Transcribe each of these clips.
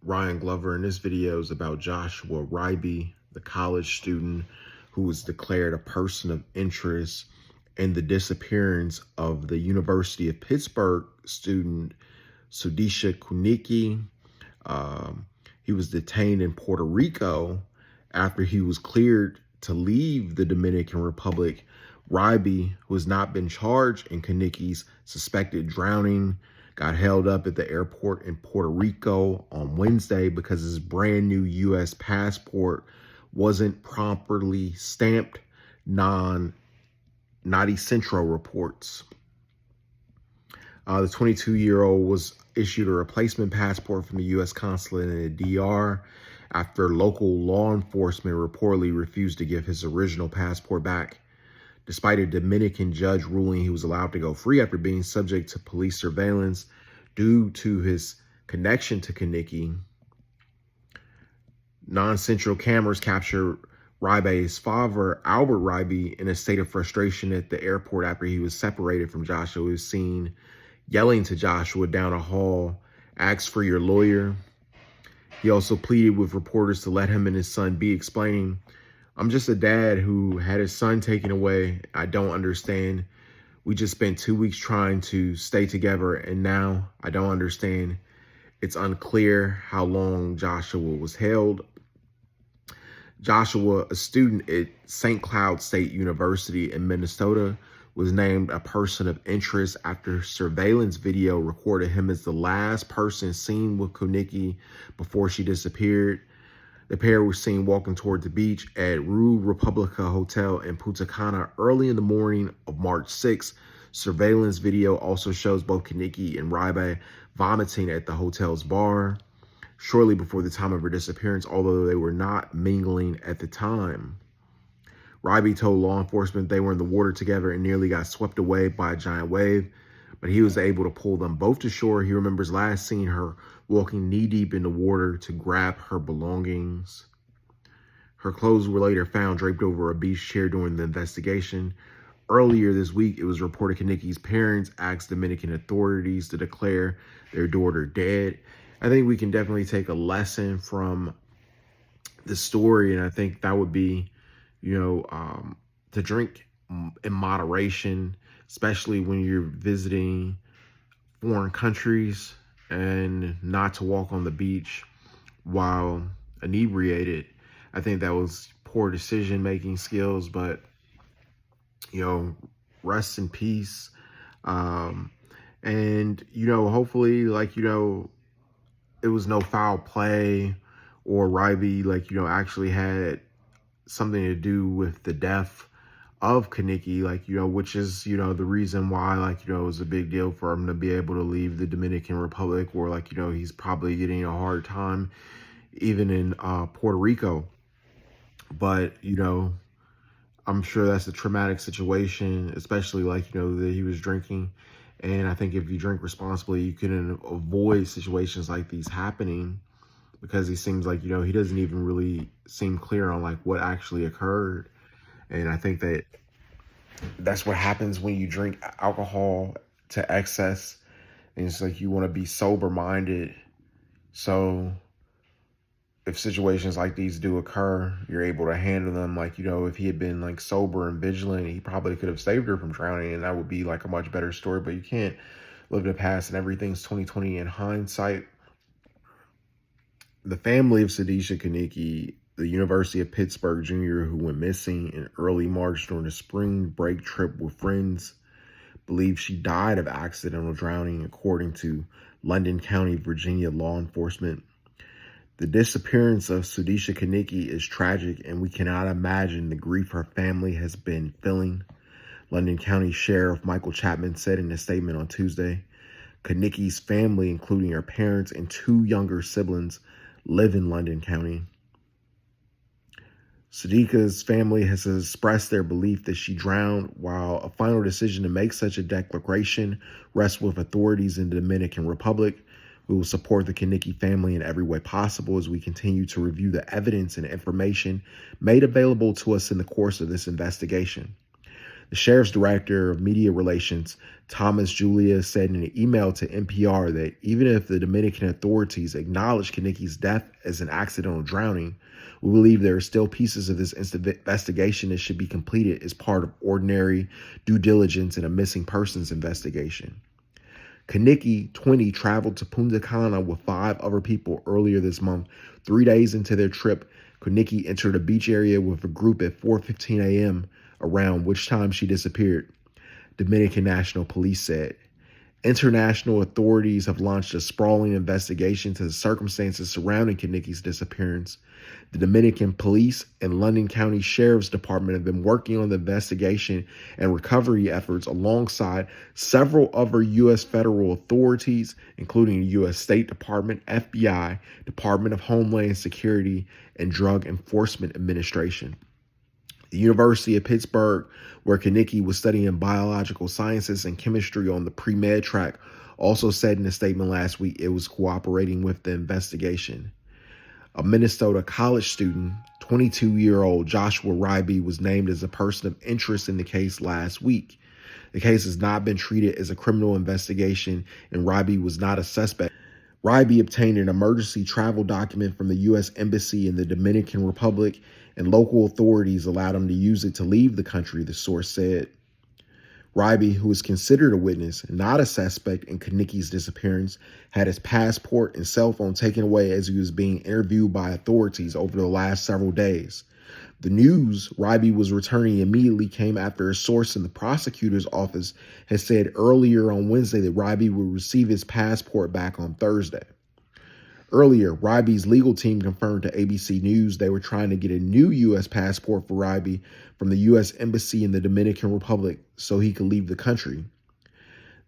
Ryan Glover, and this video is about Joshua Riibe, the college student who was declared a person of interest in the disappearance of the University of Pittsburgh student Sudiksha Konanki. He was detained in Puerto Rico after he was cleared to leave the Dominican Republic. Riibe, who has not been charged in Konanki's suspected drowning, got held up at the airport in Puerto Rico on Wednesday because his brand new U.S. passport wasn't properly stamped, not essential reports. The 22-year-old was issued a replacement passport from the U.S. consulate in the D.R. after local law enforcement reportedly refused to give his original passport back. Despite a Dominican judge ruling he was allowed to go free after being subject to police surveillance due to his connection to Konanki, non-central cameras captured Riibe's father, Albert Riibe, in a state of frustration at the airport after he was separated from Joshua. He was seen yelling to Joshua down a hall, "Ask for your lawyer." He also pleaded with reporters to let him and his son be, explaining, "I'm just a dad who had his son taken away. I don't understand. We just spent 2 weeks trying to stay together, and now I don't understand. It's unclear how long Joshua was held." Joshua, a student at St. Cloud State University in Minnesota, was named a person of interest after surveillance video recorded him as the last person seen with Konanki before she disappeared. The pair were seen walking toward the beach at Rue Republica Hotel in Punta Cana early in the morning of March 6th. Surveillance video also shows both Konanki and Riibe vomiting at the hotel's bar shortly before the time of her disappearance, although they were not mingling at the time. Riibe told law enforcement they were in the water together and nearly got swept away by a giant wave, but he was able to pull them both to shore. He remembers last seeing her walking knee-deep in the water to grab her belongings. Her clothes were later found draped over a beach chair during the investigation. Earlier this week, it was reported Konanki's parents asked Dominican authorities to declare their daughter dead. I think we can definitely take a lesson from the story, and I think that would be, to drink in moderation, especially when you're visiting foreign countries, and not to walk on the beach while inebriated. I think that was poor decision-making skills, but, rest in peace. And, hopefully, it was no foul play, or Riibe, actually had something to do with the death of Konanki, which is, the reason why, it was a big deal for him to be able to leave the Dominican Republic, or he's probably getting a hard time even in Puerto Rico. But, I'm sure that's a traumatic situation, especially that he was drinking. And I think if you drink responsibly, you can avoid situations like these happening, because he seems like, he doesn't even really seem clear on what actually occurred. And I think that's what happens when you drink alcohol to excess. And it's you want to be sober minded. So if situations like these do occur, you're able to handle them. If he had been sober and vigilant, he probably could have saved her from drowning, and that would be a much better story. But you can't live in the past, and everything's 2020 in hindsight. The family of Sudiksha Konanki, the University of Pittsburgh junior who went missing in early March during a spring break trip with friends, believes she died of accidental drowning, according to London County, Virginia law enforcement. The disappearance of Sudiksha Konanki is tragic, and we cannot imagine the grief her family has been feeling, London County Sheriff Michael Chapman said in a statement on Tuesday. Konanki's family, including her parents and 2 younger siblings, live in London County. Sudiksha's family has expressed their belief that she drowned, while a final decision to make such a declaration rests with authorities in the Dominican Republic. We will support the Konanki family in every way possible as we continue to review the evidence and information made available to us in the course of this investigation. The sheriff's director of media relations, Thomas Julia, said in an email to NPR that even if the Dominican authorities acknowledge Konanki's death as an accidental drowning, we believe there are still pieces of this investigation that should be completed as part of ordinary due diligence in a missing persons investigation. Konanki, 20, traveled to Punta Cana with 5 other people earlier this month. 3 days into their trip, Konanki entered a beach area with a group at 4:15 a.m., around which time she disappeared, Dominican National Police said. International authorities have launched a sprawling investigation into the circumstances surrounding Konanki's disappearance. The Dominican Police and London County Sheriff's Department have been working on the investigation and recovery efforts alongside several other U.S. federal authorities, including the U.S. State Department, FBI, Department of Homeland Security, and Drug Enforcement Administration. The University of Pittsburgh, where Konanki was studying biological sciences and chemistry on the pre-med track, also said in a statement last week it was cooperating with the investigation. A Minnesota college student, 22-year-old Joshua Riibe, was named as a person of interest in the case last week. The case has not been treated as a criminal investigation, and Riibe was not a suspect. Riibe obtained an emergency travel document from the U.S. Embassy in the Dominican Republic, and local authorities allowed him to use it to leave the country, the source said. Riibe, who is considered a witness, not a suspect in Konanki's disappearance, had his passport and cell phone taken away as he was being interviewed by authorities over the last several days. The news Riibe was returning immediately came after a source in the prosecutor's office had said earlier on Wednesday that Riibe would receive his passport back on Thursday. Earlier, Riibe's legal team confirmed to ABC News they were trying to get a new U.S. passport for Riibe from the U.S. Embassy in the Dominican Republic so he could leave the country.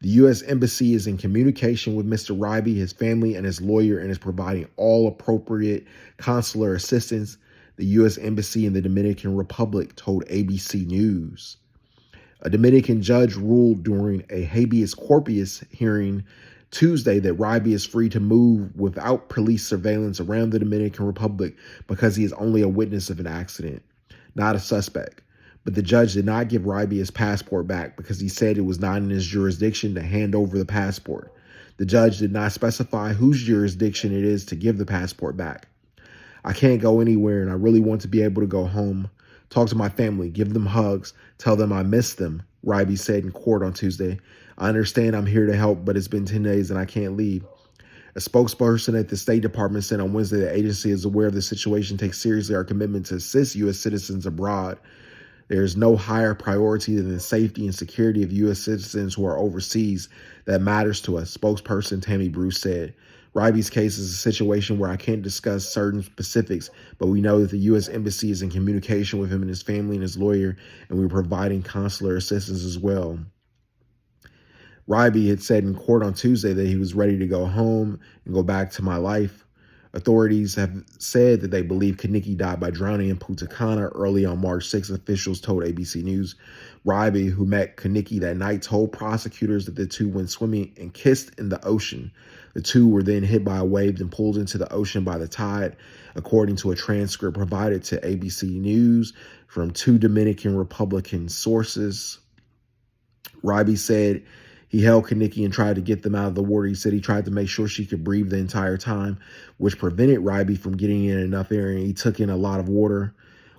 The U.S. Embassy is in communication with Mr. Riibe, his family, and his lawyer, and is providing all appropriate consular assistance, the U.S. Embassy in the Dominican Republic told ABC News. A Dominican judge ruled during a habeas corpus hearing Tuesday that Riibe is free to move without police surveillance around the Dominican Republic because he is only a witness of an accident, not a suspect. But the judge did not give Riibe his passport back because he said it was not in his jurisdiction to hand over the passport. The judge did not specify whose jurisdiction it is to give the passport back. I can't go anywhere and I really want to be able to go home, talk to my family, give them hugs, tell them I miss them, Riibe said in court on Tuesday. I understand I'm here to help, but it's been 10 days and I can't leave. A spokesperson at the State Department said on Wednesday the agency is aware of the situation, takes seriously our commitment to assist U.S. citizens abroad. There is no higher priority than the safety and security of U.S. citizens who are overseas that matters to us, spokesperson Tammy Bruce said. Riibe's case is a situation where I can't discuss certain specifics, but we know that the U.S. Embassy is in communication with him and his family and his lawyer, and we're providing consular assistance as well. Riibe had said in court on Tuesday that he was ready to go home and go back to my life. Authorities have said that they believe Konanki died by drowning in Punta Cana early on March 6, officials told ABC News. Riibe, who met Konanki that night, told prosecutors that the two went swimming and kissed in the ocean. The two were then hit by a wave and pulled into the ocean by the tide, according to a transcript provided to ABC News from 2 Dominican Republican sources. Riibe said he held Konanki and tried to get them out of the water. He said he tried to make sure she could breathe the entire time, which prevented Riibe from getting in enough air, and he took in a lot of water.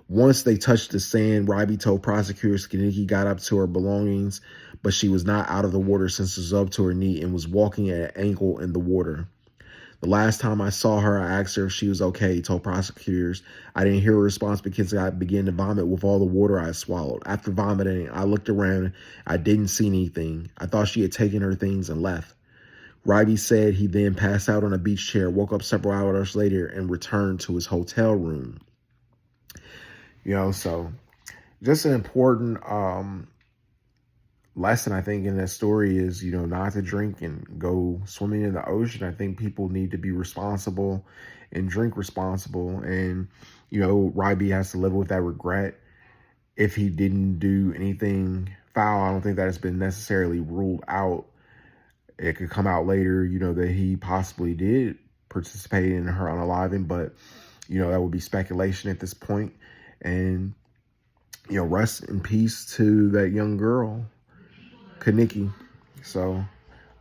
Once they touched the sand, Riibe told prosecutors Konanki got up to her belongings, but she was not out of the water since it was up to her knee and was walking at an ankle in the water. The last time I saw her, I asked her if she was okay, he told prosecutors. I didn't hear a response because I began to vomit with all the water I swallowed. After vomiting, I looked around. I didn't see anything. I thought she had taken her things and left. Riibe said he then passed out on a beach chair, woke up several hours later, and returned to his hotel room. So just an important lesson, I think, in that story is, not to drink and go swimming in the ocean. I think people need to be responsible and drink responsible. And, Riibe has to live with that regret. If he didn't do anything foul, I don't think that has been necessarily ruled out. It could come out later, that he possibly did participate in her unaliving, but, that would be speculation at this point. And, rest in peace to that young girl, Konanki. So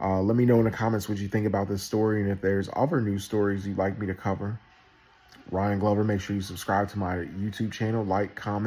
let me know in the comments what you think about this story, and if there's other news stories you'd like me to cover. Ryan Glover, make sure you subscribe to my YouTube channel, like, comment.